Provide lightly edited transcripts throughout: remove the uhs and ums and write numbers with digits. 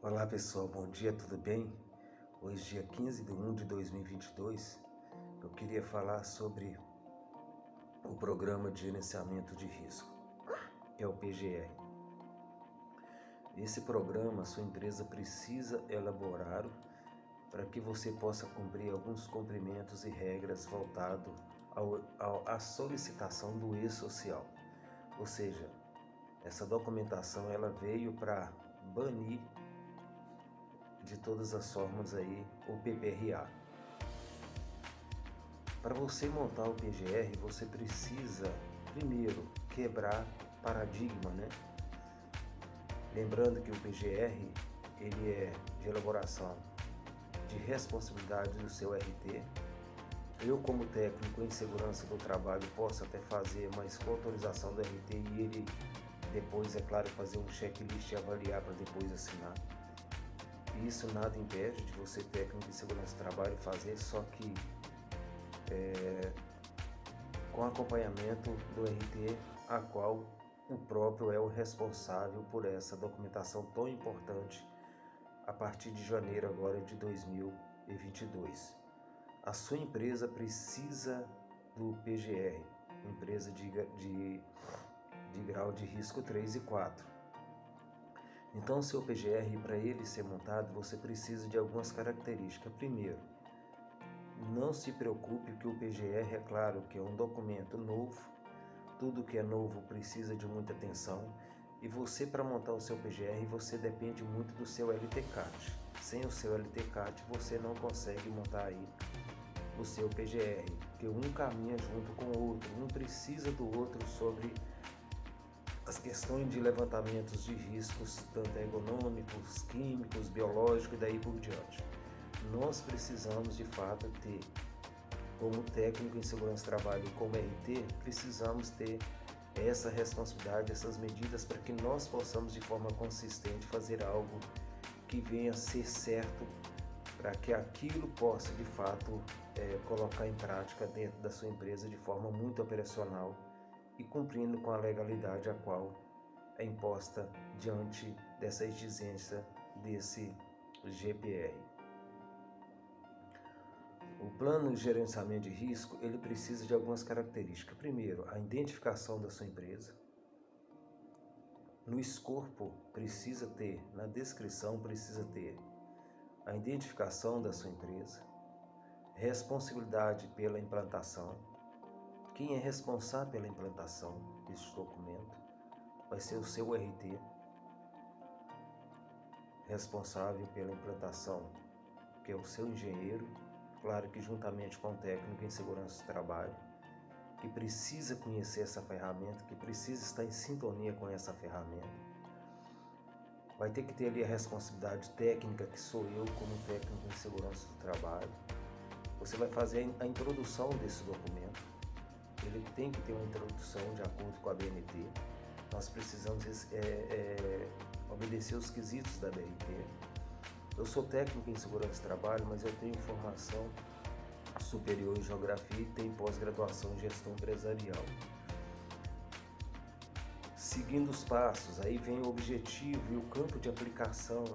Olá pessoal, bom dia, tudo bem? Hoje, dia 15 de 1 de 2022, eu queria falar sobre o Programa de Gerenciamento de Risco, que é o PGR. Esse programa, sua empresa precisa elaborar para que você possa cumprir alguns cumprimentos e regras voltados à solicitação do E-Social. Ou seja, essa documentação ela veio para banir de todas as formas aí o PPRA. Para você montar o PGR, você precisa primeiro quebrar paradigma, né? Lembrando que o PGR ele é de elaboração de responsabilidade do seu RT. Eu, como técnico em segurança do trabalho, posso até fazer, mas com autorização do RT e ele depois, é claro, fazer um checklist e avaliar para depois assinar. Isso nada impede de você, técnico em segurança do trabalho, fazer, só que com acompanhamento do RT, a qual o próprio é o responsável por essa documentação tão importante a partir de janeiro agora de 2022. A sua empresa precisa do PGR, empresa de grau de risco 3 e 4. Então, o seu PGR, para ele ser montado, você precisa de algumas características. Primeiro, não se preocupe que o PGR, é claro que é um documento novo, tudo que é novo precisa de muita atenção, e você, para montar o seu PGR, você depende muito do seu LTCAT. Sem o seu LTCAT, você não consegue montar aí o seu PGR, porque um caminha junto com o outro, um precisa do outro sobre as questões de levantamentos de riscos, tanto ergonômicos, químicos, biológicos e daí por diante. Nós precisamos de fato ter, como técnico em segurança do trabalho e como RT, precisamos ter essa responsabilidade, essas medidas para que nós possamos de forma consistente fazer algo que venha a ser certo, para que aquilo possa de fato colocar em prática dentro da sua empresa de forma muito operacional e cumprindo com a legalidade a qual é imposta diante dessa exigência desse GPR. O plano de gerenciamento de risco, ele precisa de algumas características. Primeiro, a identificação da sua empresa. No escopo precisa ter, na descrição precisa ter a identificação da sua empresa, responsabilidade pela implantação. Quem é responsável pela implantação desse documento vai ser o seu RT, responsável pela implantação, que é o seu engenheiro, claro que juntamente com o técnico em segurança do trabalho, que precisa conhecer essa ferramenta, que precisa estar em sintonia com essa ferramenta. Vai ter que ter ali a responsabilidade técnica, que sou eu como técnico em segurança do trabalho. Você vai fazer a introdução desse documento. Ele tem que ter uma introdução de acordo com a BNT. Nós precisamos obedecer os quesitos da BNT. Eu sou técnico em segurança do trabalho, mas eu tenho formação superior em geografia e tenho pós-graduação em gestão empresarial. Seguindo os passos, aí vem o objetivo e o campo de aplicação,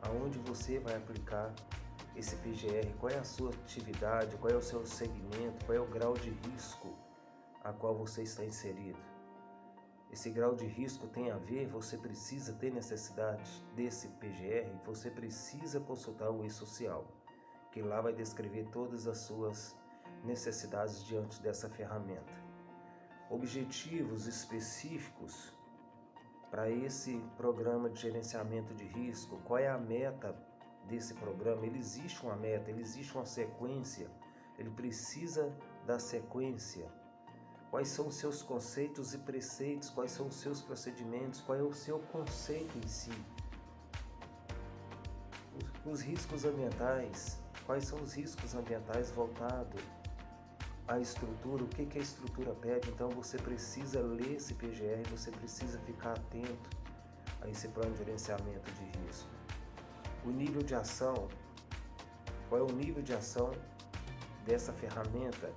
aonde você vai aplicar esse PGR, qual é a sua atividade, qual é o seu segmento, qual é o grau de risco a qual você está inserido. Esse grau de risco tem a ver, você precisa ter necessidade desse PGR, você precisa consultar o E-Social, que lá vai descrever todas as suas necessidades diante dessa ferramenta. Objetivos específicos para esse programa de gerenciamento de risco, qual é a meta desse programa? Ele existe uma meta, ele existe uma sequência, ele precisa da sequência. Quais são os seus conceitos e preceitos, quais são os seus procedimentos, qual é o seu conceito em si. Os riscos ambientais, quais são os riscos ambientais voltados à estrutura, o que a estrutura pede. Então você precisa ler esse PGR, você precisa ficar atento a esse plano de gerenciamento de risco. O nível de ação, qual é o nível de ação dessa ferramenta?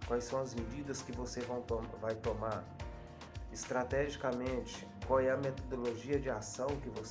Quais são as medidas que você vai tomar? Estrategicamente, qual é a metodologia de ação que você